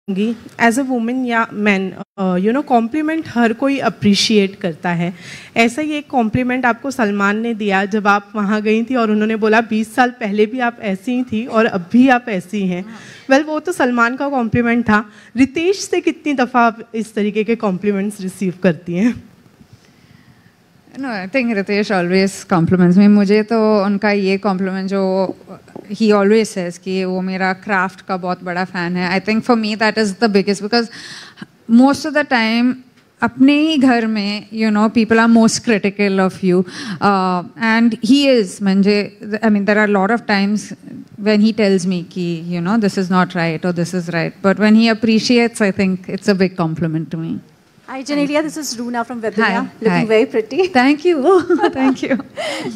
As a women या man complement हर कोई appreciate करता है। ऐसा ही एक कॉम्प्लीमेंट आपको सलमान ने दिया जब आप वहाँ गई थी और उन्होंने बोला 20 साल पहले भी आप ऐसी ही थी और अब भी आप ऐसी हैं। वेल वो तो सलमान का कॉम्प्लीमेंट था। रितेश से कितनी दफ़ा आप इस तरीके के कॉम्प्लीमेंट्स रिसीव करती हैं? No, I think Ritesh always compliments me. मुझे तो उनका ये compliment जो he always says कि वो मेरा craft का बहुत बड़ा fan है. I think for me that is the biggest because most of the time अपने ही घर में people are most critical of you and he is म्हणजे I mean there are a lot of times when he tells me कि this is not right or this is right, but when he appreciates I think it's a big compliment to me. Hi Genelia, this is Runa from Webdunia. Looking very pretty. Thank you. Thank you.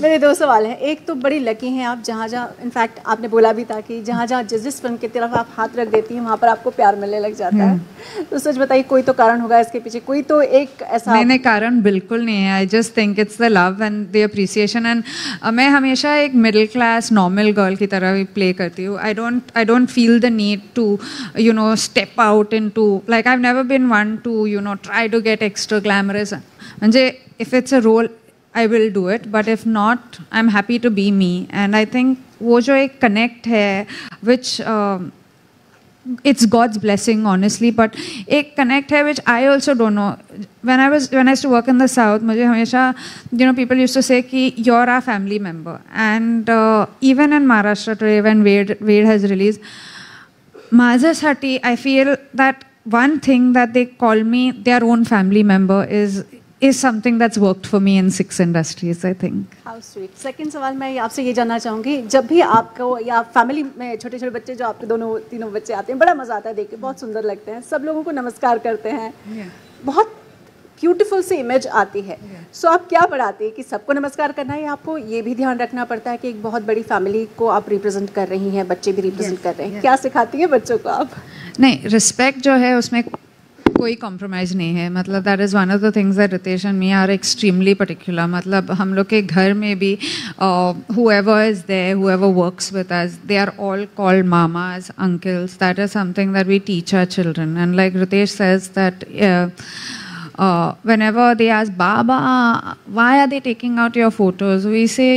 मेरे दो सवाल हैं। एक तो बड़ी lucky हैं आप, जहाँ जहाँ इनफैक्ट आपने बोला भी था कि जहाँ जहाँ जिस फिल्म की तरफ आप हाथ रख देती हैं वहाँ पर आपको प्यार मिलने लग जाता है। तो सच बताइए कोई तो कारण होगा इसके पीछे, कोई तो एक ऐसा। नहीं कारण बिल्कुल नहीं है। I just think it's the love end the appreciation end मैं हमेशा एक मिडिल क्लास नॉर्मल गर्ल की तरह ही प्ले करती हूँ। I don't feel the need to step out into like I have never been one to try to get extra glamorous. If it's a role, I will do it. But if not, I'm happy to be me. And I think वो जो एक connect है, which it's God's blessing, honestly. But एक connect है which I also don't know. When I used to work in the South, मुझे हमेशा people used to say कि you're our family member. And even in Maharashtra today, when Ved has released, माझ्यासाठी I feel that one thing that they call me their own family member is something that's worked for me in 6 industries, I think. How sweet. Second सवाल मैं आपसे ये जानना चाहूँगी, जब भी आपको या फैमिली में छोटे छोटे बच्चे जो आपके तीनों बच्चे आते हैं, बड़ा मज़ा आता है देख के, बहुत सुंदर लगते हैं, सब लोगों को नमस्कार करते हैं, बहुत ब्यूटीफुल सी इमेज आती है। सो आप क्या पढ़ाती है कि सबको नमस्कार करना है या आपको ये भी ध्यान रखना पड़ता है कि एक बहुत बड़ी फैमिली को आप रिप्रेजेंट कर रही हैं, बच्चे भी रिप्रेजेंट कर रहे हैं, क्या सिखाती हैं बच्चों को आप? नहीं, रिस्पेक्ट जो है उसमें कोई कॉम्प्रोमाइज़ नहीं है। मतलब that is one of the things that Ritesh and me are extremely particular. मतलब हम लोग के घर में भी whoever is there, whoever works with us, they are all called mamas, uncles. That is something that we teach our children. And like Ritesh says that whenever they ask, Baba, why are they taking out your photos? We say,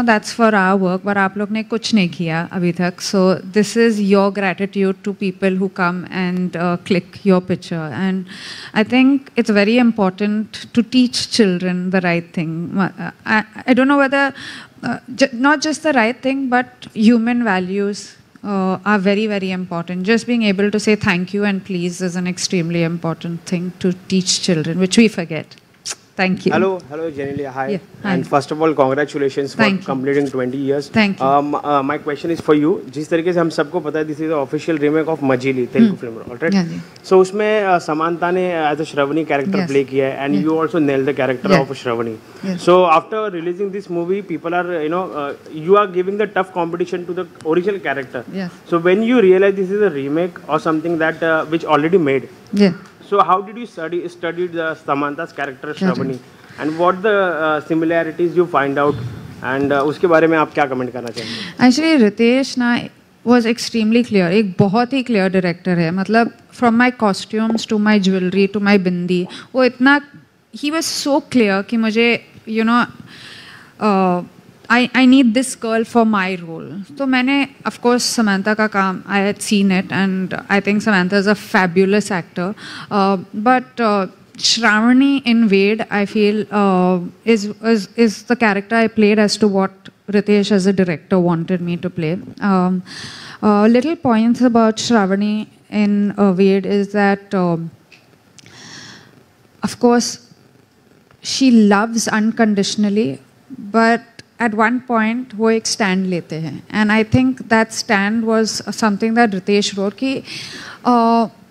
that's for our work, but aap log ne kuch nahi kiya abhi tak. So this is your gratitude to people who come and click your picture. And I think it's very important to teach children the right thing. I don't know whether, not just the right thing, but human values are very, very important. Just being able to say thank you and please is an extremely important thing to teach children, which we forget. Thank you. Hello, Genelia. Hi. Yeah, hi. And first of all, congratulations for completing 20 years. Thank you. My question is for you. जिस तरीके से हम सबको पता है, this is the official remake of Majili, Telugu film, alright? Yeah, yeah. So उसमें Samantha ने as a Shravani character play किया है, and you also nailed the character of Shravani. Yes. So after releasing this movie, people are, you are giving the tough competition to the original character. Yes. So when you realize this is a remake or something that which already made. Yeah. So how did you study the Samantha's character Shravani, and what the similarities you find out, and उसके बारे में आप क्या comment करना चाहेंगे? Actually, Ritesh ना was extremely clear. एक बहुत ही clear director है. मतलब from my costumes to my jewelry to my bindi, वो इतना he was so clear कि मुझे I need this girl for my role. तो मैंने of course Samantha का काम I had seen it and I think Samantha is a fabulous actor. But Shravani in Ved I feel is the character I played as to what Ritesh as a director wanted me to play. Little points about Shravani in Ved is that of course she loves unconditionally, but at one point वो एक stand लेते हैं, and I think that stand was something that Ritesh wrote कि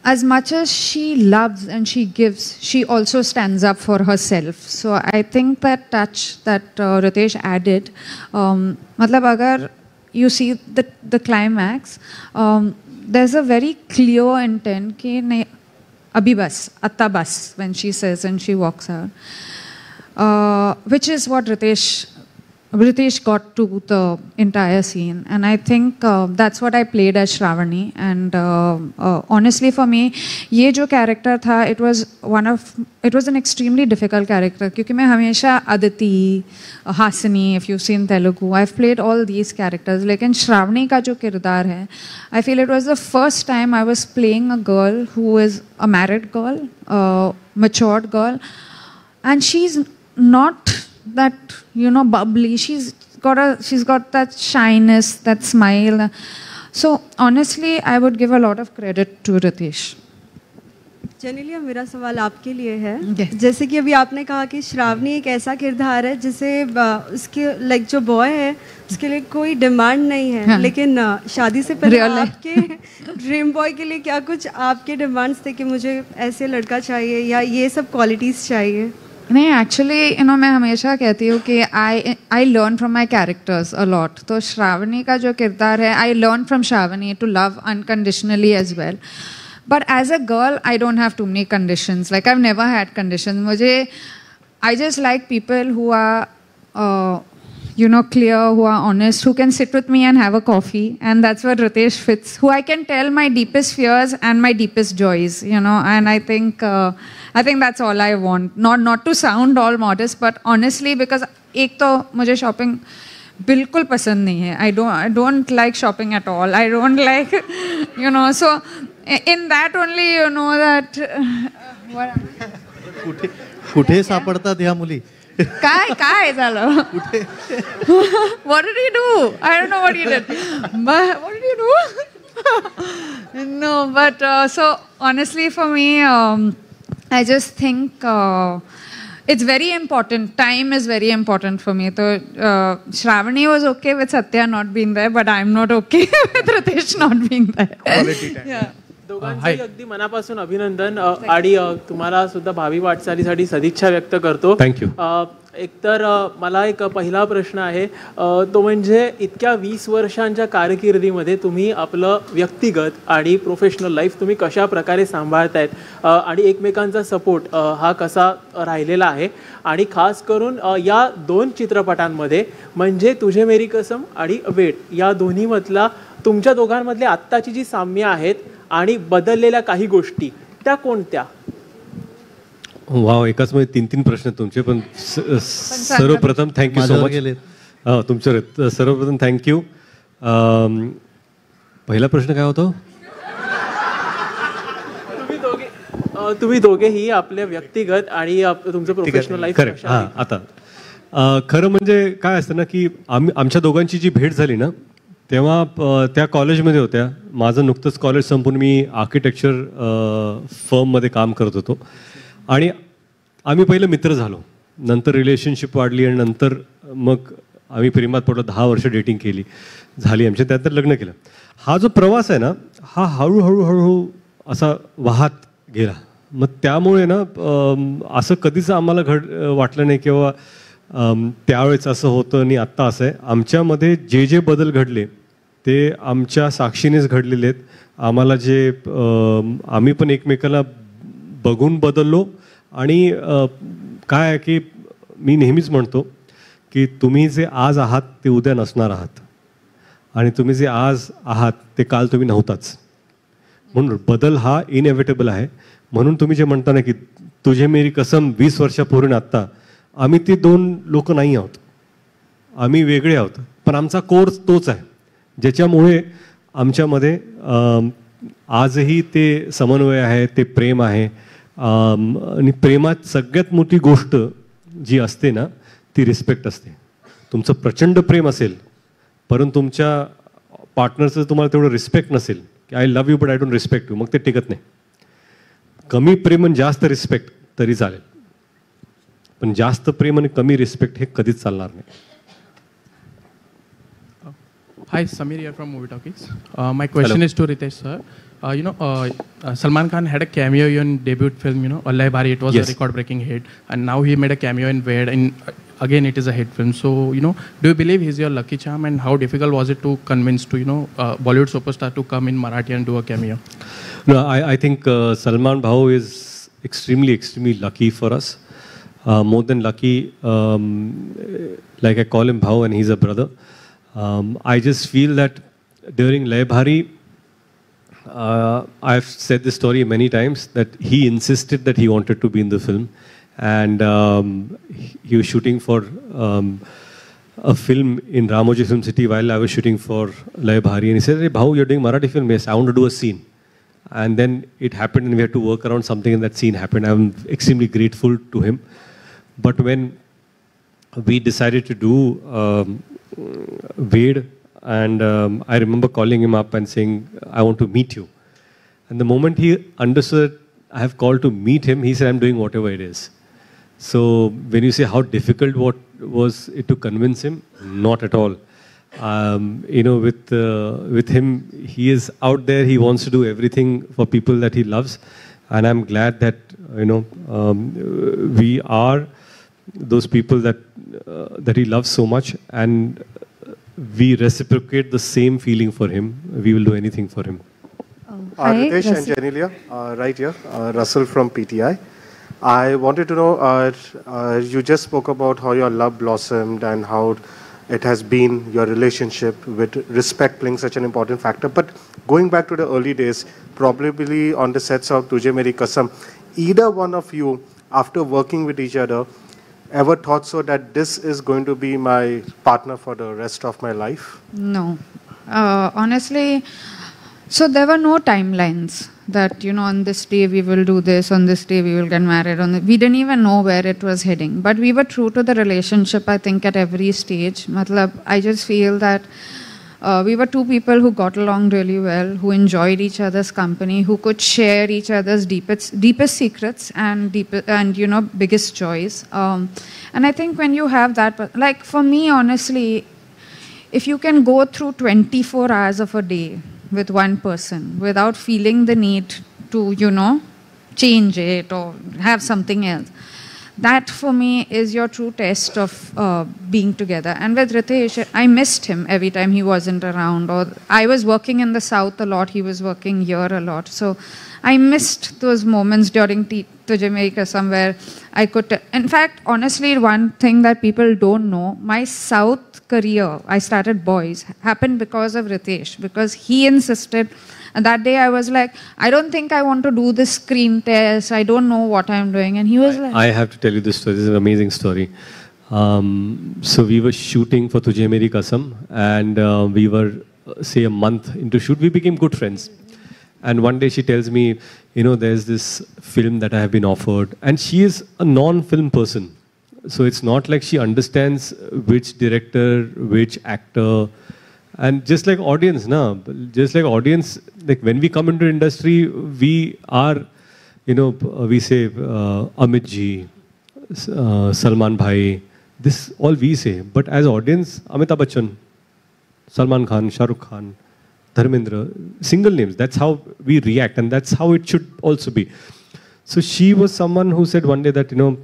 as much as she loves and she gives, she also stands up for herself. So I think that touch that Ritesh added, मतलब अगर you see the climax, there's a very clear intent कि नहीं अभी बस अत्ता बस when she says and she walks out, which is what Ritesh Ritesh got to the entire scene, and I think that's what I played as Shravani. And honestly, for me, ये जो character था, it was an extremely difficult character, क्योंकि मैं हमेशा Aditi, Hasini, if you've seen Telugu, I've played all these characters. लेकिन Shravani का जो किरदार है, I feel it was the first time I was playing a girl who is a married girl, a matured girl, and she's not that, you know, bubbly. She's got that shyness, that smile. So honestly, I would give a lot of credit to Ritesh. Genelia, मेरा सवाल आपके लिए है। जैसे कि अभी आपने कहा कि श्रावणी एक ऐसा किरदार है जिसे उसके लाइक जो बॉय है उसके लिए कोई डिमांड नहीं है, हाँ। लेकिन शादी से पहले आपके ड्रीम बॉय के लिए क्या कुछ आपके डिमांड्स थे कि मुझे ऐसे लड़का चाहिए या ये सब क्वालिटीज़ चाहिए? नहीं, एक्चुअली यू नो, मैं हमेशा कहती हूँ कि I learn from my characters a lot. तो श्रावणी का जो किरदार है, I learn from Shravani to love unconditionally as well. But as a girl I don't have too many conditions. Like I have never had conditions. मुझे I just like people who are you know, clear, who are honest, who can sit with me and have a coffee, and that's where Ritesh fits, who I can tell my deepest fears and my deepest joys, you know. And I think that's all I want. Not to sound all modest, but honestly, because एक तो मुझे shopping बिल्कुल पसंद नहीं है. I don't like shopping at all. I don't like, you know, so in that only, you know, that कुठे सापडतात ह्या मुली? काय झालं? What did he do? I don't know what he did. But what did he do? No, but so honestly for me, I just think it's very important. Time is very important for me. So Shravani was okay with Satya not being there, but I'm not okay with Ritesh not being there. Quality time. Yeah. दोघांचंही अगदी मनापासून अभिनंदन आणि तुम्हाला सुद्धा भावी वाटचालीसाठी सदिच्छा व्यक्त करतो. थँक्यू. एकतर मला एक पहिला प्रश्न आहे, तो म्हणजे इतक्या 20 वर्षांच्या कारकिर्दीमध्ये तुम्ही आपलं व्यक्तिगत आणि प्रोफेशनल लाईफ तुम्ही कशा प्रकारे सांभाळतायत आणि एकमेकांचा सपोर्ट हा कसा राहिलेला आहे, आणि खास करून या 2 चित्रपटांमध्ये म्हणजे तुझे मेरी कसम आणि वेट या दोन्हीमधला तुमच्या दोघांमधले आत्ताची जी साम्य आहेत आणि बदललेल्या काही गोष्टी त्या कोणत्या? वाव, एकाच मध्ये 3 प्रश्न तुमचे. पण सर्वप्रथम थँक्यू सो मच. तुमच्या सर्वप्रथम थँक्यू. पहिला प्रश्न काय होता? तुम्ही दोघेही आपल्या व्यक्तिगत आणि तुमचं प्रोफेशनल लाईफ. करेक्ट. हां, आता खरं म्हणजे काय असतं ना, की आमच्या दोघांची जी भेट झाली ना, तेव्हा त्या कॉलेजमध्ये होत्या. माझं नुकतंच कॉलेज संपून मी आर्किटेक्चर फर्ममध्ये काम करत होतो, आणि आम्ही पहिलं मित्र झालो. नंतर रिलेशनशिप वाढली, आणि नंतर मग आम्ही प्रेमात पडलो. 10 वर्ष डेटिंग केली, झाली आमच्या. त्यानंतर लग्न केलं. हा जो प्रवास आहे ना, हा हळूहळू असा वाहत गेला. मग त्यामुळे ना असं कधीच आम्हाला वाटलं नाही किंवा त्यावेळेस असं होतं आणि आत्ता असं आहे. आमच्यामध्ये जे बदल घडले ते आमच्या साक्षीनेच घडलेले आहेत. आम्हाला जे आम्ही पण एकमेकाला बघून बदललो. आणि काय आहे की मी नेहमीच म्हणतो की तुम्ही जे आज आहात ते उद्या नसणार आहात, आणि तुम्ही जे आज आहात ते काल तुम्ही नव्हताच. म्हणून बदल हा इनएव्हिटेबल आहे. म्हणून तुम्ही जे म्हणता ना की तुझे मेरी कसम 20 वर्षापूर्वी आत्ता, आम्ही ती 2 लोक नाही आहोत. आम्ही वेगळे आहोत, पण आमचा कोर्स तोच आहे, ज्याच्यामुळे आमच्यामध्ये आजही ते समन्वय आहे, ते प्रेम आहे. आणि प्रेमात सगळ्यात मोठी गोष्ट जी असते ना, ती रिस्पेक्ट असते. तुमचं प्रचंड प्रेम असेल, परंतु तुमच्या पार्टनरचं तुम्हाला तेवढं रिस्पेक्ट नसेल, की I love you but I don't respect you, मग ते टिकत नाही. कमी प्रेम आणि जास्त रिस्पेक्ट तरी चालेल, पण जास्त प्रेम आणि कमी रिस्पेक्ट हे कधीच चालणार नाही. Hi, Samir here from Movie Talkies. My question is to Ritesh sir. Salman Khan had a cameo in debut film, Allah Bhari. It was a record-breaking hit, and now he made a cameo in Ved, and again it is a hit film. So, do you believe he's your lucky charm, and how difficult was it to convince Bollywood superstar to come in Marathi and do a cameo? No, I think Salman Bhau is extremely lucky for us. more than lucky. Like I call him Bhau and he's a brother. I just feel that during Lay Bhari, I've said this story many times, that he insisted that he wanted to be in the film. And he was shooting for a film in Ramoji Film City while I was shooting for Lay Bhari. And he said, "Hey, Bhau, you're doing Marathi film." Yes, I want to do a scene. And then it happened and we had to work around something and that scene happened. I'm extremely grateful to him. But when we decided to do Ved, and I remember calling him up and saying, "I want to meet you." And the moment he understood I have called to meet him, he said, "I'm doing whatever it is." So when you say how difficult what was it to convince him, not at all. You know, with him, he is out there. He wants to do everything for people that he loves, and I'm glad that we are those people that he loves so much, and we reciprocate the same feeling for him. We will do anything for him. Ritesh and Genelia, right here, Russell from PTI. I wanted to know, you just spoke about how your love blossomed and how it has been your relationship with respect playing such an important factor. But going back to the early days, probably on the sets of Tujhe Meri Kasam, either one of you, after working with each other, ever thought so that this is going to be my partner for the rest of my life? No. Honestly, so there were no timelines that, you know, on this day we will do this, on this day we will get married. We didn't even know where it was heading. But we were true to the relationship, I think, at every stage. I just feel that we were two people who got along really well, who enjoyed each other's company, who could share each other's deepest secrets and you know, biggest joys. And I think when you have that, like for me, honestly, if you can go through 24 hours of a day with one person without feeling the need to, you know, change it or have something else, that for me is your true test of being together. And with Ritesh, I missed him every time he wasn't around, or I was working in the south a lot, he was working here a lot. So I missed those moments during Tujhe Meri Kasam where I could, in fact, honestly, one thing that people don't know, my south career, I started Boys, happened because of Ritesh, because he insisted. And that day I was like, I don't think I want to do this screen test. I don't know what I'm doing. And he was like... I have to tell you this story. This is an amazing story. So we were shooting for Tujhe Meri Kasam, and we were, say, a month into shoot. We became good friends. And one day she tells me, you know, there's this film that I have been offered. And she is a non-film person. So it's not like she understands which director, which actor. And just like audience, like when we come into industry, we are, you know, we say Amit ji, Salman bhai, this all we say. But as audience, Amitabh Bachchan, Salman Khan, Shah Rukh Khan, Dharmendra, single names. That's how we react, and that's how it should also be. So she was someone who said one day that, you know,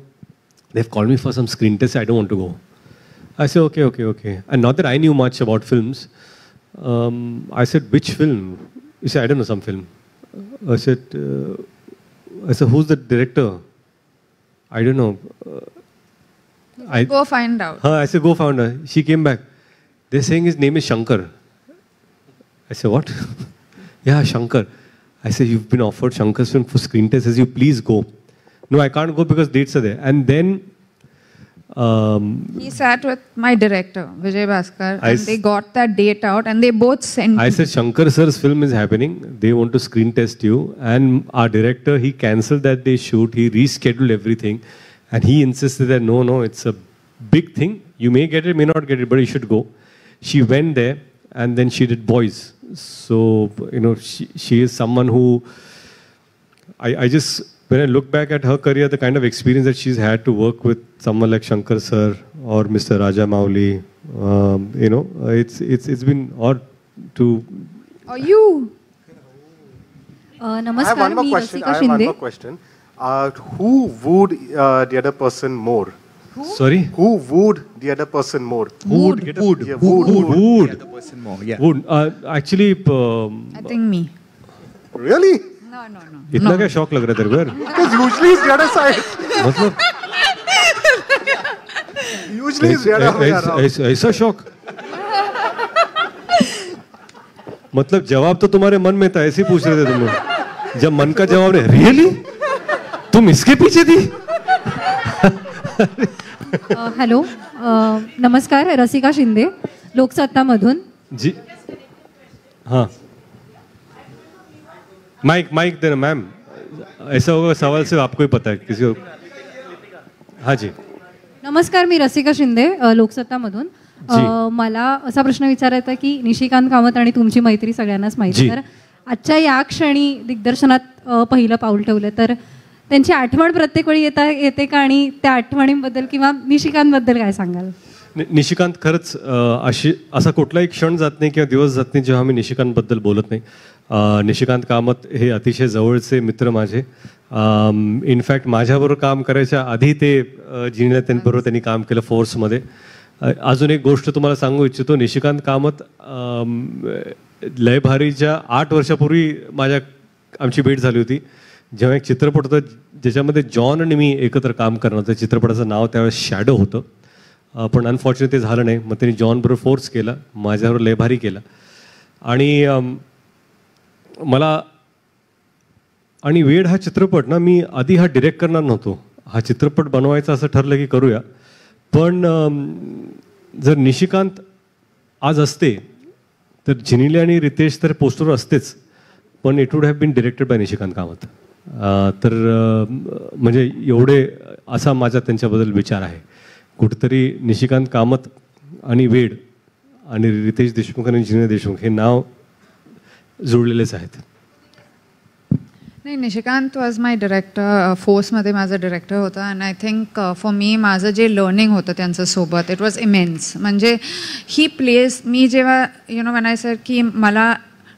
they've called me for some screen test, I don't want to go. I said, okay. And not that I knew much about films. I said, which film? He said, I don't know, some film. I said, who's the director? I don't know. Go find out. I said, go find out. She came back. They're saying his name is Shankar. I said, what? Yeah, Shankar. I said, you've been offered Shankar's film for screen test. He says, you please go. No, I can't go because dates are there. And then he sat with my director, Vijay Bhaskar, and they got that date out and they both sent I said, Shankar sir's film is happening. They want to screen test you. And our director, he cancelled that day shoot. He rescheduled everything. And he insisted that, no, it's a big thing. You may get it, may not get it, but you should go. She went there and then she did Boys. So, you know, she is someone who, I just, when I look back at her career, the kind of experience that she's had to work with someone like Shankar sir or Mr. Rajamouli, you know, it's been odd to... Or you? Namaskar, I have one more question. Who wooed the other person more? Who? Sorry? Who wooed the other person more? Wooed the other person more, yeah. Wooed. Actually... I think me. Really? No. इतना क्या शौक लग रहा है तेरे को यार? Because usually it's the other side. मतलब ऐसा शौक, मतलब जवाब तो तुम्हारे मन में था, ऐसे ही पूछ रहे थे तुम लोग। जब मन का जवाब नहीं, रियली तुम इसके पीछे थी? हॅलो, नमस्कार, रसिका शिंदे, लोकसत्तामधून. जी हाँ, माइक देना मैम. ऐसा होगा सवाल सिर्फ आपको ही पता है, किसी को. हाँ जी. नमस्कार, मी रसिका शिंदे, लोकसत्तामधून. मला असा प्रश्न विचारायचा की निशिकांत कामत आणि तुमची मैत्री सगळ्यांनाच माहिती, तर आजच्या या क्षणी दिग्दर्शनात पहिलं पाऊल ठेवलं, तर त्यांची आठवण प्रत्येक वेळी येते का, आणि त्या आठवणींबद्दल किंवा निशिकांतबद्दल काय सांगाल? निशिकांत खरंच असा कुठलाही क्षण जात नाही किंवा दिवस जात नाही जेव्हा आम्ही निशिकांतबद्दल बोलत नाही. निशिकांत कामत हे अतिशय जवळचे मित्र माझे. इनफॅक्ट माझ्याबरोबर काम करायच्या आधी ते जिनिया त्यांच्याबरोबर त्यांनी काम केलं फोर्समध्ये. अजून एक गोष्ट तुम्हाला सांगू इच्छितो, निशिकांत कामत लय भारीच्या 8 वर्षापूर्वी आमची भेट झाली होती, जेव्हा एक चित्रपट होता ज्याच्यामध्ये जॉन आणि मी एकत्र काम करणार होतं. चित्रपटाचं नाव त्यावेळेस शॅडो होतं, पण अनफॉर्च्युनेट ते झालं नाही. मग त्यांनी जॉन बरोबर फोर्स केला, माझ्यावर लय भारी केला. आणि मला आणि वेड हा चित्रपट ना, मी आधी हा डिरेक्ट करणार नव्हतो. हा चित्रपट बनवायचा असं ठरलं की करूया, पण जर निशिकांत आज असते तर जिनिली आणि रितेश तर पोस्टरवर असतेच, पण it would have been directed by Nishikant Kamat. तर म्हणजे एवढे असा माझा त्यांच्याबद्दल विचार आहे. कुठेतरी निशिकांत कामत आणि वेड आणि रितेश देशमुख आणि जिनिया देशमुख हे नाव जोडलेलेच आहेत. नाही, निशिकांत वॉज माय डिरेक्टर, फोर्समध्ये माझा डिरेक्टर होता. And I think for me माझं जे लर्निंग होतं त्यांच्यासोबत, इट वॉज इमेन्स. म्हणजे ही प्लेस, मी जेव्हा वेन आय सेड की मला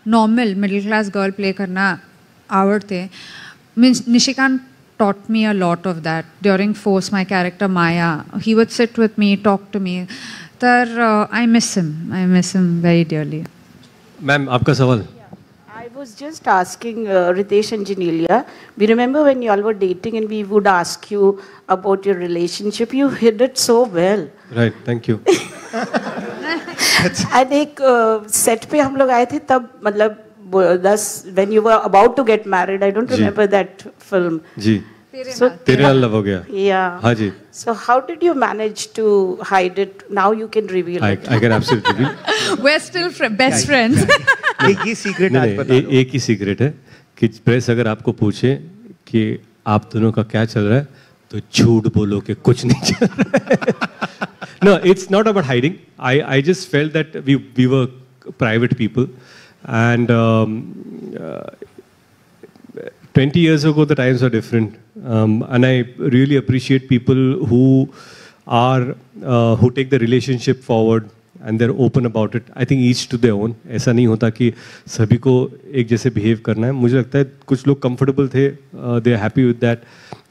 normal middle class girl play करणं आवडते, means Nishikant taught me a lot of that. During Force, my character Maya, he would sit with me, talk to me. I miss him. I miss him very dearly. Ma'am, आपका सवाल? I was just asking Ritesh and Janelia. We remember when you all were dating and we would ask you about your relationship. You hid it so well. Right, thank you. And एक set पे हम लोग आए थे तब, मतलब when you were about to get married, I don't remember that film. G. So तेरे नाल लव हो गया. Yeah. हाँ जी. So how did you manage to hide it? Now you can reveal it. I can absolutely reveal. We're still best friends. एक ही secret आज बता दो. एक ही secret है कि press अगर आपको पूछे कि आप दोनों का क्या चल रहा है, तो झूठ बोलो कि कुछ नहीं चल रहा है. No, it's not about hiding. I just felt that we were private people. And 20 years ago, the times are different. And I really appreciate people who take the relationship forward and they're open about it. I think each to their own. ऐसा नहीं होता कि सभी को एक जैसे behave करना है. मुझे लगता है कुछ लोग comfortable थे, they are happy with that.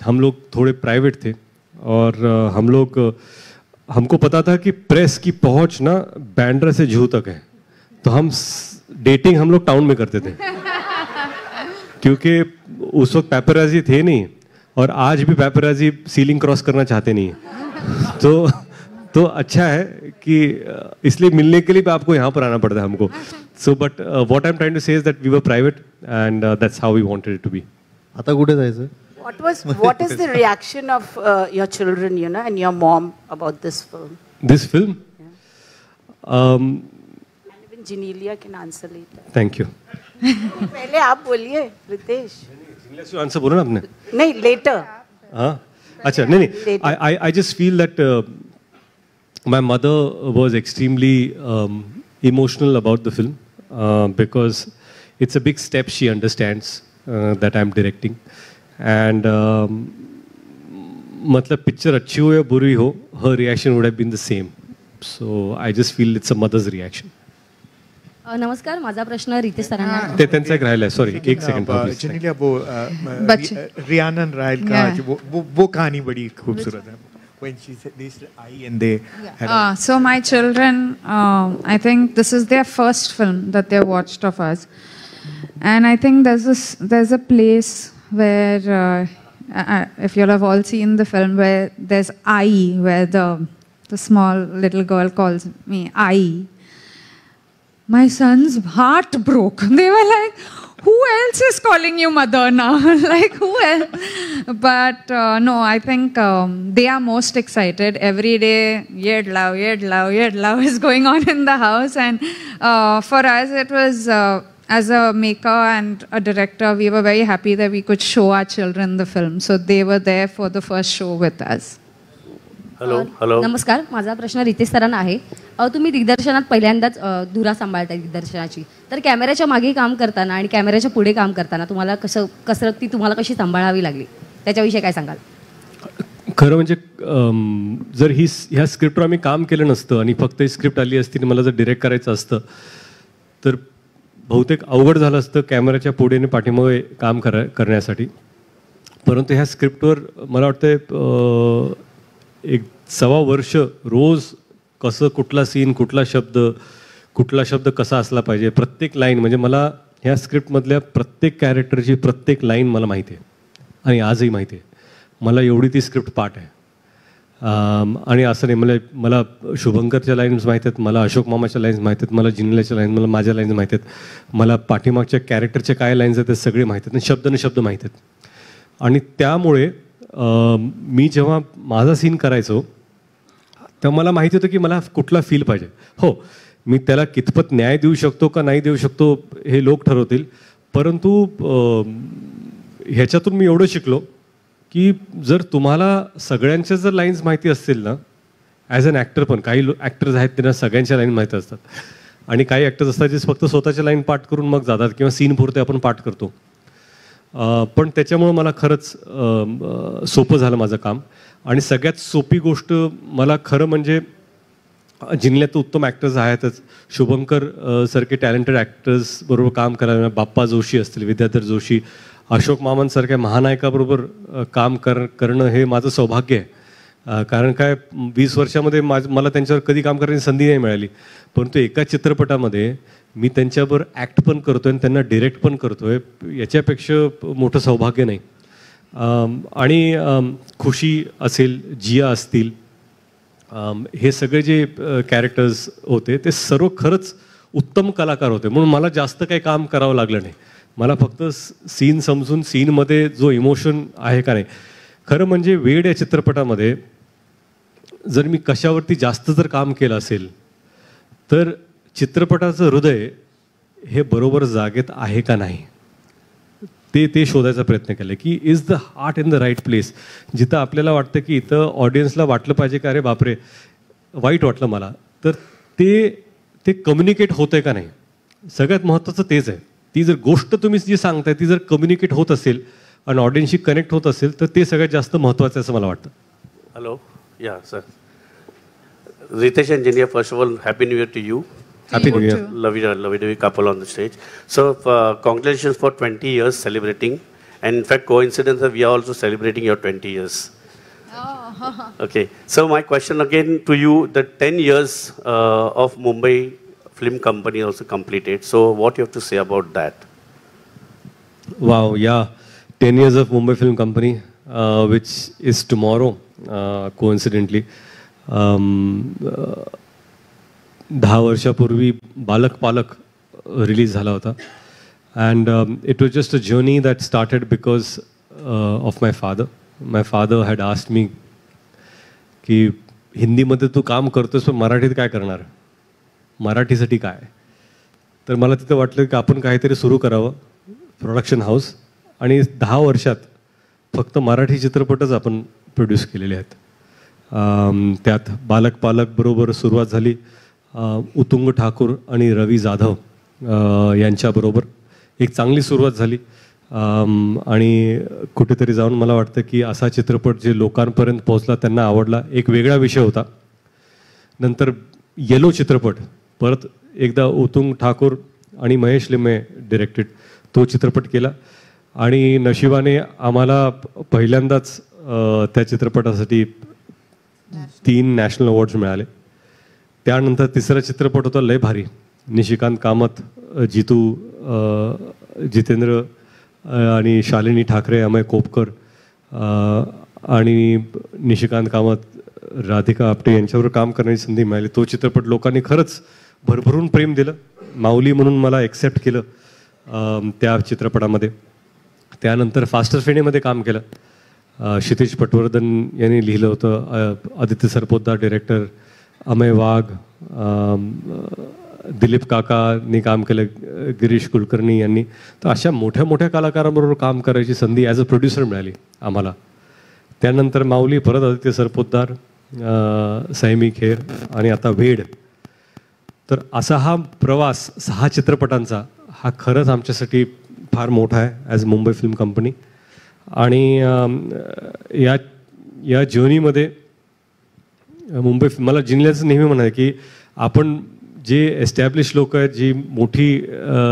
हम लोग थोड़े private थे और हमको पता था कि प्रेस की पहुंच ना बैंड्रा से जूहू तक है, तो हम डेटिंग हम लोग टाउन में करते थे क्योंकि उस वक्त पैपराजी थे नहीं, और आज भी पैपराजी सीलिंग क्रॉस करना चाहते नहीं है. तो अच्छा है कि इसलिए मिलने के लिए आपको यहाँ पर आना पड़ता है हमको. So but what I am trying to say is that we were private and that's how we wanted it to be. आता कुठे जायचं? What is the reaction of your children, and your mom about this film? This film? And even Janelia can answer later. Thank you. पहले आप बोलिए Riteish. Janelia से answer बोला ना आपने? नहीं, later. हाँ, अच्छा, नहीं. I just feel that my mother was extremely emotional about the film because it's a big step. She understands that I'm directing. And मतलब पिक्चर अच्छी हो या बुरी हो, her reaction would have been the same. So I just feel it's a mother's reaction. नमस्कार, माझा प्रश्न रितेश सरांना. ते त्यांचा एक राहिला आहे, सॉरी एक सेकंड. जनीलिया, वो रियानन रायल का वो कहानी बड़ी खूबसूरत है. When she said this I and they so my children, I think this is their first film that they watched of us, and I think there's a place where if you have all seen the film, where there's I, where the the small little girl calls me Ai. My son's heart broke. They were like, who else is calling you mother now? Like, who else? But no, I think they are most excited. Every day, yed love is going on in the house. And for us, it was, as a maker and a director, we were very happy that we could show our children the film. So they were there for the first show with us. Hello नमस्कार, माझा प्रश्न रितेश सरांना आहे. तुम्ही दिग्दर्शनात पहिल्यांदाच धुरा सांभाळताय दिग्दर्शनाची, तर कॅमेऱ्याच्या मागे काम करताना आणि कॅमेऱ्याच्या पुढे काम करताना तुम्हाला कसरत ती तुम्हाला कशी सांभाळावी लागली, त्याच्याविषयी काय सांगाल? खरं म्हणजे जर ह्या स्क्रिप्टवर आम्ही काम केलं नसतं आणि फक्त ही स्क्रिप्ट आली असती आणि मला जर डिरेक्ट करायचं असतं तर बहुतेक अवघड झालं असतं कॅमेऱ्याच्या पुढे आणि पाठीमागे काम करण्यासाठी. परंतु ह्या स्क्रिप्टवर मला वाटतं एक 1.25 वर्ष रोज कसं कुठला सीन कुठला शब्द कसा असला पाहिजे, प्रत्येक लाईन, म्हणजे मला ह्या स्क्रिप्टमधल्या प्रत्येक कॅरेक्टरची प्रत्येक लाईन मला माहिती आहे आणि आजही माहिती आहे. मला एवढी ती स्क्रिप्ट पाठ आहे. आणि असं नाही, मला शुभंकरच्या लाईन्स माहीत आहेत, मला अशोक मामाच्या लाईन्स माहीत आहेत, मला जिनेलाच्या लाईन्स, मला माझ्या लाईन्स माहीत आहेत, मला पाठीमागच्या कॅरेक्टरच्या काय लाईन्स आहेत ते सगळे माहीत आहेत आणि शब्द माहीत आहेत. आणि त्यामुळे मी जेव्हा माझा सीन करायचो तेव्हा मला माहिती होतं की मला कुठला फील पाहिजे. हो, मी त्याला कितपत न्याय देऊ शकतो का नाही देऊ शकतो हे लोक ठरवतील. परंतु ह्याच्यातून मी एवढं शिकलो की जर तुम्हाला सगळ्यांच्या जर लाईन्स माहिती असतील ना, ॲज अन ॲक्टर पण काही ॲक्टर्स आहेत त्यांना सगळ्यांच्या लाईन माहिती असतात आणि काही ॲक्टर्स असतात जे फक्त स्वतःच्या लाईन पाठ करून मग जातात किंवा सीन पुरते आपण पाठ करतो. पण त्याच्यामुळं मला खरंच सोपं झालं माझं काम. आणि सगळ्यात सोपी गोष्ट मला खरं म्हणजे जिल्ह्यात उत्तम ॲक्टर्स आहेतच. शुभंकर सारखे टॅलेंटेड ॲक्टर्स बरोबर काम करायला, बाप्पा जोशी असतील, विद्याधर जोशी, अशोक मामांसारख्या महानायकाबरोबर काम करणं हे माझं सौभाग्य आहे. कारण काय 20 वर्षामध्ये मला त्यांच्यावर कधी काम करण्याची संधी नाही मिळाली. परंतु एका चित्रपटामध्ये मी त्यांच्याबरोबर ॲक्ट पण करतो आहे आणि त्यांना डिरेक्ट पण करतो आहे, याच्यापेक्षा मोठं सौभाग्य नाही. आणि खुशी असेल, जिया असतील, हे सगळे जे कॅरेक्टर्स होते ते सर्व खरंच उत्तम कलाकार होते. म्हणून मला जास्त काही काम करावं लागलं नाही. मला फक्त सीन समजून सीनमध्ये जो इमोशन आहे का नाही. खरं म्हणजे वेड या चित्रपटामध्ये जर मी कशावरती जास्त जर काम केलं असेल तर चित्रपटाचं हृदय हे बरोबर जागेत आहे का नाही ते शोधायचा प्रयत्न केला की is the heart in the right place. जिथं आपल्याला वाटतं की इथं ऑडियन्सला वाटलं पाहिजे का अरे बापरे वाईट वाटलं मला, तर ते कम्युनिकेट होतंय का नाही. सगळ्यात महत्त्वाचं तेच आहे. ती जर गोष्ट तुम्ही जी सांगताय ती जर कम्युनिकेट होत असेल आणि ऑडियन्सशी कनेक्ट होत असेल तर ते सगळ्यात जास्त महत्त्वाचं असं मला वाटतं. हॅलो, या sir. Ritesh and Jenia, first of all, Happy New Year to you. Happy New Year. Lovely to be couple on the stage. So, congratulations for 20 years celebrating. And in fact, coincidence that we are also celebrating your 20 years. Oh. Okay. So, my question again to you, the 10 years of Mumbai Film Company also completed. So, what you have to say about that? Wow, yeah. 10 years of Mumbai Film Company, which is tomorrow, coincidentally. 10 वर्षापूर्वी बालक पालक release झाला होता. And it was just a journey that started because of my father. My father had asked me की हिंदीमध्ये तू काम करतोस पण मराठीत काय करणार, मराठीसाठी काय. तर मला तिथं वाटलं की आपण काहीतरी सुरू करावं, प्रोडक्शन हाऊस. आणि 10 वर्षात फक्त मराठी चित्रपटच आपण प्रोड्यूस केलेले आहेत. त्यात बालक पालक बरोबर सुरुवात झाली उत्तुंग ठाकूर आणि रवी जाधव यांच्याबरोबर एक चांगली सुरुवात झाली. आणि कुठेतरी जाऊन मला वाटतं की असा चित्रपट जे लोकांपर्यंत पोहोचला, त्यांना आवडला, एक वेगळा विषय होता. नंतर येलो चित्रपट परत एकदा उत्तुंग ठाकूर आणि महेश लिमे डिरेक्टेड तो चित्रपट केला. आणि नशिबाने आम्हाला पहिल्यांदाच त्या चित्रपटासाठी 3 नॅशनल अवॉर्ड्स मिळाले. त्यानंतर तिसरा चित्रपट होता लय भारी, निशिकांत कामत, जितेंद्र आणि शालिनी ठाकरे, अमय कोपकर आणि निशिकांत कामत, राधिका आपटे यांच्यावर काम करण्याची संधी मिळाली. तो चित्रपट लोकांनी खरंच भरभरून प्रेम दिलं. माऊली म्हणून मला एक्सेप्ट केलं त्या चित्रपटामध्ये. त्यानंतर फास्टर फेणेमध्ये काम केलं. क्षितिज पटवर्धन यांनी लिहिलं होतं. आदित्य सरपोतदार डिरेक्टर, अमय वाघ, दिलीप काकांनी काम केलं, गिरीश कुलकर्णी यांनी. तर अशा मोठ्या मोठ्या कलाकारांबरोबर काम करायची संधी ॲज अ प्रोड्युसर मिळाली आम्हाला. त्यानंतर माऊली, परत आदित्य सरपोतदार, सैमी खेर आणि आता वेड. तर असा हा प्रवास 6 चित्रपटांचा हा खरंच आमच्यासाठी फार मोठा आहे ॲज मुंबई फिल्म कंपनी. आणि या जर्नीमध्ये मुंबई मला जिल्ह्याचं नेहमी म्हणाय की आपण जे एस्टॅब्लिश लोक आहेत, जी मोठी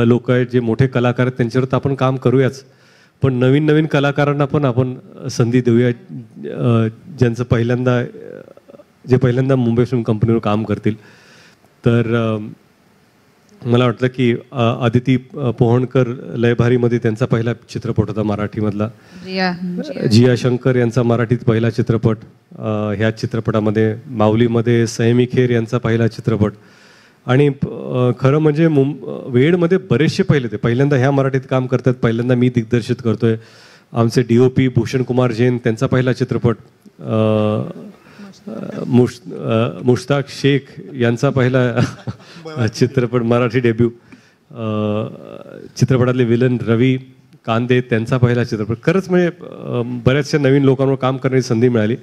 लोक आहेत, जे मोठे कलाकार आहेत, त्यांच्यावर तर आपण काम करूयाच, पण नवीन नवीन कलाकारांना पण आपण संधी देऊया ज्यांचं पहिल्यांदा मुंबई फिल्म कंपनीवर काम करतील. तर मला वाटलं की आदिती पोहणकर लयभारीमध्ये त्यांचा पहिला चित्रपट होता मराठीमधला. जिया शंकर यांचा मराठीत पहिला चित्रपट. ह्या चित्रपटामध्ये माऊलीमध्ये सैमी खेर यांचा पहिला चित्रपट. आणि खरं म्हणजे वेडमध्ये बरेचसे ते पहिल्यांदा ह्या मराठीत काम करतात, पहिल्यांदा मी दिग्दर्शित करतोय. आमचे DOP भूषण कुमार जैन, त्यांचा पहिला चित्रपट. मुश्ताक शेख यांचा पहिला चित्रपट, मराठी डेब्यू. चित्रपटातले विलन रवी कांदे, त्यांचा पहिला चित्रपट. खरंच म्हणजे बऱ्याचशा नवीन लोकांवर काम करण्याची संधी मिळाली.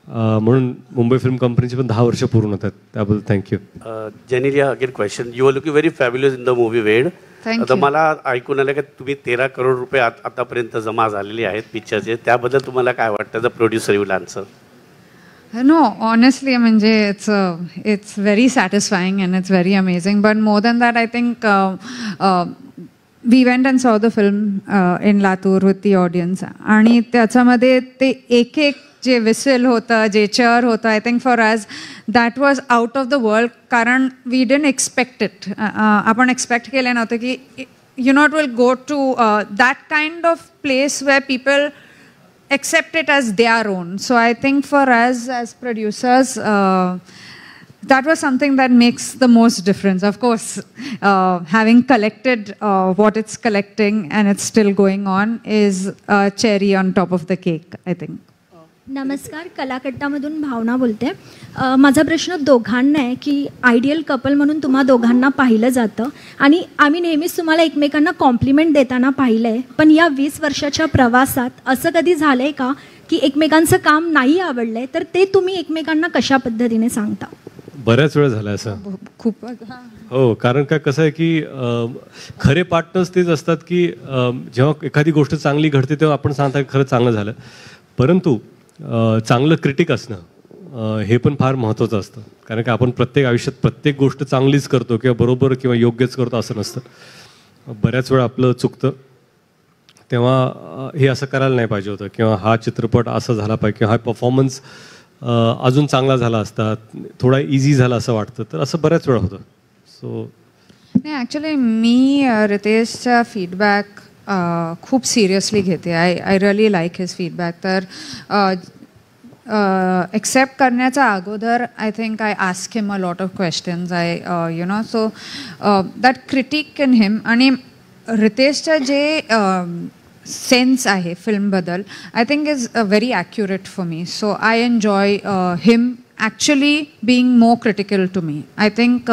म्हणून मुंबई फिल्म कंपनीची पण 10 वर्ष पूर्ण होतात. त्याबद्दल thank you. Genelia, again question. You are looking very fabulous in the movie Ved. आता मला ऐकून आलं की तुम्ही 13 करोड रुपये आतापर्यंत जमा झालेले आहेत पिक्चरचे. त्याबद्दल तुम्हाला काय वाटतं? The producer you will answer. No, honestly, it's very satisfying and it's very amazing. But more than that, I think we went and saw the film in Latur with the audience. आणि त्याच्यामध्ये ते एक जे whistle होतं, जे chair होतं, I think for us that was out of the world. कारण we didn't expect it. आपण एक्सपेक्ट केलं नव्हतं की it will go to that kind of place where people accept it as their own. So I think for us as producers, that was something that makes the most difference. Of course, having collected what it's collecting and it's still going on is a cherry on top of the cake, I think. नमस्कार, कलाकट्टामधून भावना बोलते. माझा प्रश्न दोघांना आहे की ideal couple म्हणून तुम्हा दोघांना पाहिलं जातं आणि आम्ही नेहमीच तुम्हाला एकमेकांना कॉम्प्लिमेंट देताना पाहिलं आहे. पण या 20 वर्षाच्या प्रवासात असं कधी झालं आहे का की एकमेकांचं काम नाही आवडलं आहे, तर ते तुम्ही एकमेकांना कशा पद्धतीने सांगता? बऱ्याच वेळा झालं असं. खूप. हो, कारण काय कसं आहे की खरे पार्टनर्स तेच असतात की जेव्हा एखादी गोष्ट चांगली घडते तेव्हा आपण सांगता की खरं चांगलं झालं. परंतु चांगलं क्रिटिक असणं हे पण फार महत्त्वाचं असतं. कारण की आपण प्रत्येक आयुष्यात प्रत्येक गोष्ट चांगलीच करतो किंवा बरोबर किंवा योग्यच करतो असं नसतं. बऱ्याच वेळा आपलं चुकतं. तेव्हा हे असं करायला नाही पाहिजे होतं किंवा हा चित्रपट असा झाला पाहिजे किंवा हा परफॉर्मन्स अजून चांगला झाला असता, थोडा इझी झाला असं वाटतं. तर असं बऱ्याच वेळा होतं. सो नाही, ॲक्च्युली मी रितेशचा फीडबॅक खूप सिरियसली घेते. I really like his feedback. तर एक्सेप्ट करण्याच्या अगोदर I think I ask him a lot of questions. So that critic in him. आणि रितेशचं जे सेन्स आहे फिल्मबद्दल I think is very accurate for me. So I enjoy him actually being more critical to me. I think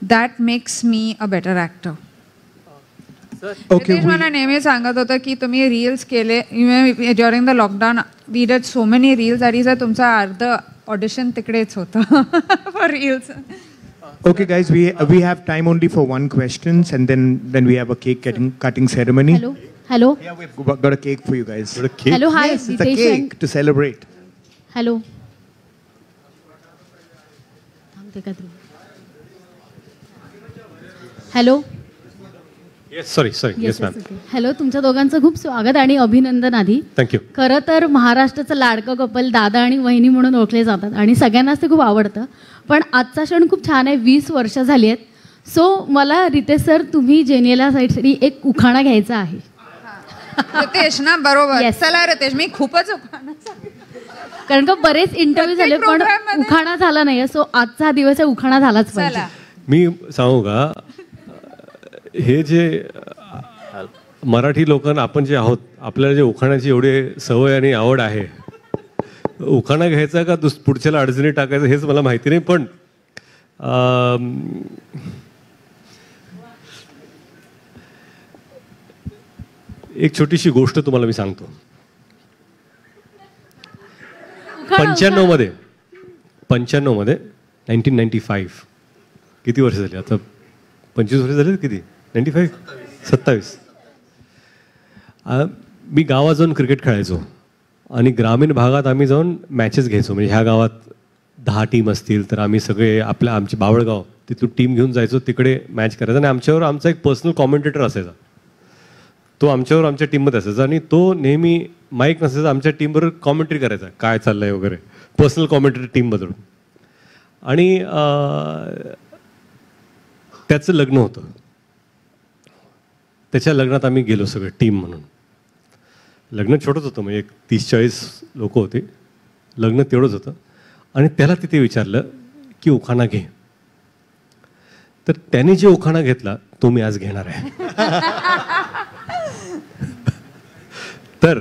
that makes me a better actor. Ritesh मला नेहमी सांगत होतं की तुम्ही रील्स केले during the lockdown. We did so many reels आणि sir तुमचं अर्ध ऑडिशन तिकडेच होतं for reels. Okay, guys, we have time only for one question, and then we have a cake cutting ceremony. Hello. Yeah, we've got a cake for you guys. Hello, hi. Yes, it's a cake to celebrate. Hello. Hello. Sorry yes ma'am. Hello, तुमच्या दोघांचं खूप स्वागत आणि अभिनंदन. आधी thank you. खरं तर महाराष्ट्राचं लाडकं कपल दादा आणि वहिनी म्हणून ओळखले जातात आणि सगळ्यांनाच ते खूप आवडतं. पण आजचा क्षण खूप छान आहे. 20 वर्ष झाली आहेत. सो मला रितेश सर, तुम्ही जेनियला साईडसाठी एक उखाणा घ्यायचा आहे. रितेश ना, बरोबर. चला रितेश, मी खूपच उखाणा कारण का बरेच इंटरव्ह्यू झाले पण उखाणा झाला नाही. सो आजचा दिवस आहे, उखाणा झालाच पाहिजे. मी सांगू का, हे जे मराठी लोकांना आपण जे आहोत, आपल्याला जे उखाण्याची एवढी सवय आणि आवड आहे, उखाणा घ्यायचा का पुढच्याला अडचणी टाकायचं हेच मला माहिती नाही. पण एक छोटीशी गोष्ट तुम्हाला मी सांगतो. 95 मध्ये 1995 किती वर्ष झाली आता? 25 वर्ष झाले किती? 95 27. मी गावात जाऊन क्रिकेट खेळायचो आणि ग्रामीण भागात आम्ही जाऊन मॅचेस घ्यायचो. म्हणजे ह्या गावात 10 टीम असतील तर आम्ही सगळे आमचे बावळगाव तिथून टीम घेऊन जायचो, तिकडे मॅच करायचा. आणि आमच्यावर आमचा एक पर्सनल कॉमेंटेटर असायचा, तो आमच्यावर आमच्या टीममध्ये असायचा आणि तो नेहमी माईक नसायचा, आमच्या टीमबरोबर कॉमेंट्री करायचा, काय चाललंय वगैरे, पर्सनल कॉमेंट्री टीमबरोबर. आणि त्याचं लग्न होतं. त्याच्या लग्नात आम्ही गेलो सगळे टीम म्हणून. लग्न छोटंच होतं, म्हणजे एक 30-40 लोक होते, लग्न तेवढंच होतं. आणि त्याला तिथे विचारलं की उखाणा घे. तर त्याने जे उखाणा घेतला तो मी आज घेणार आहे. तर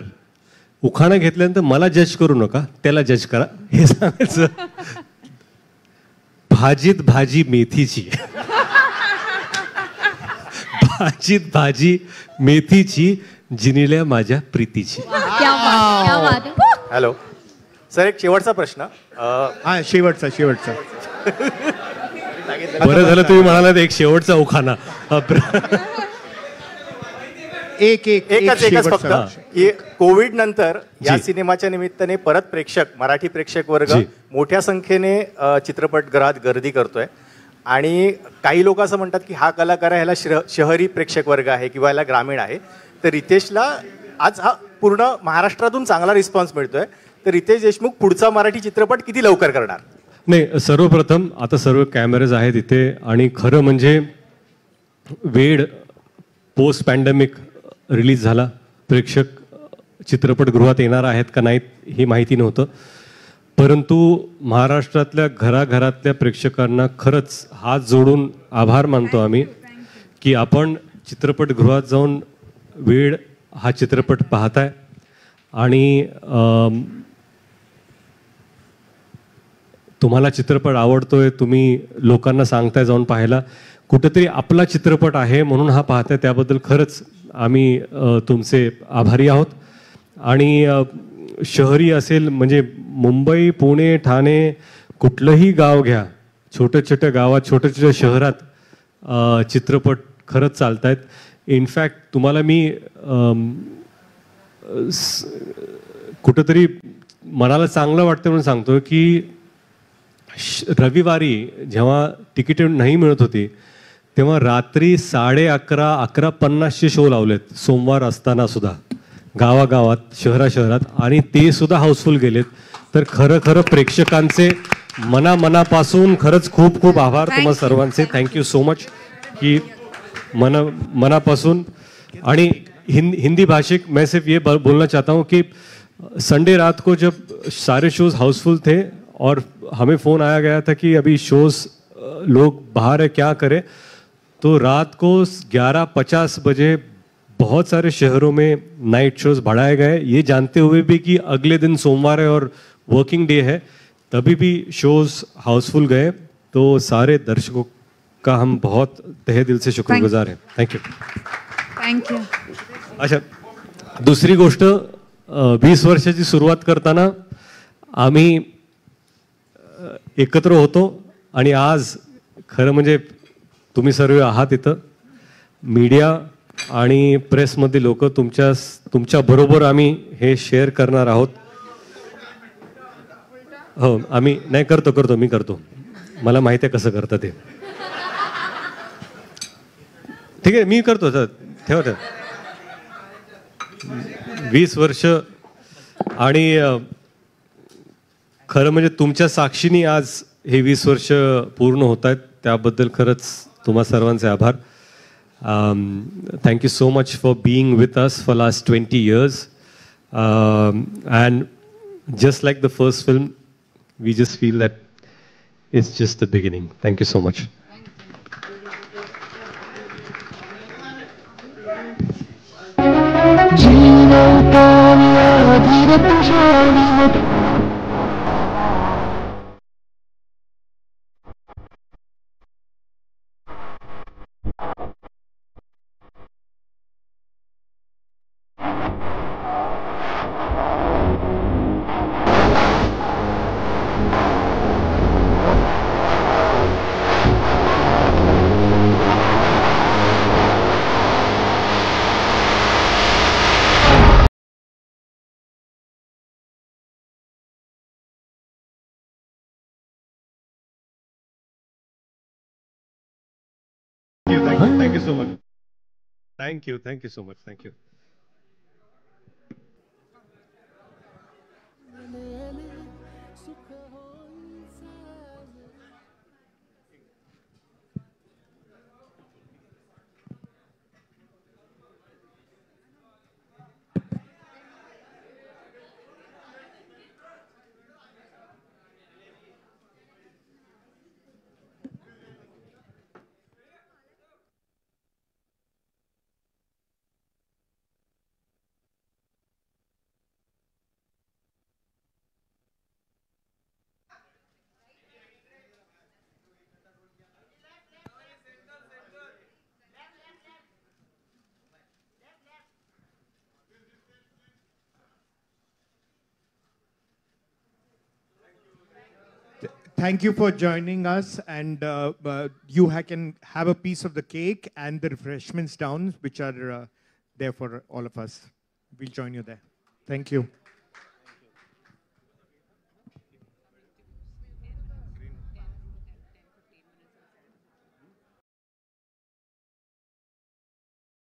उखाणा घेतल्यानंतर मला जज करू नका, त्याला जज करा हे सांगायचं. भाजीत भाजी मेथीची, भाजीत भाजी मेथीची, जिनिल्या माझ्या प्रीतीची. हॅलो सर, एक शेवटचा प्रश्न. हा शेवटचा. बरं झालं तुम्ही म्हणालात एक शेवटचा उखाणा. एकच फक्त. कोविड नंतर या सिनेमाच्या निमित्ताने परत मराठी प्रेक्षक वर्ग मोठ्या संख्येने चित्रपटगृहात गर्दी करतोय. आणि काही लोक असं म्हणतात की हा कलाकार आहे, ह्याला शहरी प्रेक्षक वर्ग आहे किंवा ह्याला ग्रामीण आहे. तर रितेशला आज हा पूर्ण महाराष्ट्रातून चांगला रिस्पॉन्स मिळतोय. तर रितेश देशमुख पुढचा मराठी चित्रपट किती लवकर करणार? नाही, सर्वप्रथम आता सर्व कॅमेरेज आहेत इथे. आणि खरं म्हणजे वेड पोस्ट पॅन्डेमिक रिलीज झाला. प्रेक्षक चित्रपटगृहात येणार आहेत का नाहीत हे माहिती नव्हतं. परंतु महाराष्ट्रातल्या घराघरातल्या प्रेक्षकांना खरंच हात जोडून आभार मानतो आम्ही की आपण चित्रपटगृहात जाऊन वेड हा चित्रपट पाहताय. आणि तुम्हाला चित्रपट आवडतोय, तुम्ही लोकांना सांगताय जाऊन पाहायला. कुठेतरी आपला चित्रपट आहे म्हणून हा पाहताय, त्याबद्दल खरंच आम्ही तुमचे आभारी आहोत. आणि शहरी असेल म्हणजे मुंबई, पुणे, ठाणे, कुठलंही गाव घ्या, छोट्या छोट्या गावात, छोट्या छोट्या शहरात चित्रपट खरंच चालत आहेत. इनफॅक्ट तुम्हाला मी कुठंतरी मनाला चांगलं वाटतं म्हणून सांगतो की रविवारी जेव्हा तिकीट नाही मिळत होती तेव्हा रात्री 11:30-11:50चे शो लावलेत सोमवार असताना सुद्धा गावागावात, शहरात. आणि ते सुद्धा हाऊसफुल गेलेत. तर खरं प्रेक्षकांचे मनापासून खरंच खूप खूप आभार तुम्हाला सर्वांचे. थँक्यू सो मच की मनापासून. आणि हिंदी भाषिक मैं सिर्फ ये बोलना चाहता हूँ कि संडे रात को जब सारे शोज हाउसफुल थे और हमें फ़ोन आया गया था कि अभी शोज लोग बाहर है, क्या करें, तो रात को 11:50 बजे बहुत सारे शहरों में नाइट शोज बढ़ाए गए, ये जानते हुए भी कि अगले दिन सोमवार है और वर्किंग डे है, तभी भी शोज हाउसफुल गए. तो सारे दर्शकों का हम बहुत तहे दिल से शुक्रगुजार हैं. थँक्यू. अच्छा, दुसरी गोष्ट, 20 वर्षाची सुरुवात करताना आम्ही एकत्र होतो आणि आज खरं म्हणजे तुम्ही सर्व आहात इथं, मीडिया आणि प्रेसमध्ये लोक तुमच्या बरोबर आम्ही हे शेअर करणार आहोत. हो, आम्ही नाही करतो मी करतो, मला माहिती आहे कसं करतं ते. ठीक आहे, मी करतो सर, ठेवा. 20 वर्ष आणि खरं म्हणजे तुमच्या साक्षीने आज हे 20 वर्ष पूर्ण होत आहेत, त्याबद्दल खरंच तुम्हा सर्वांचे आभार. Thank you so much for being with us for last 20 years. And just like the first film, we just feel that it's just the beginning. Thank you so much. Thank you so much. Thank you so much. Thank you. Thank you for joining us, and you can have a piece of the cake and the refreshments down, which are there for all of us. We'll join you there. Thank you.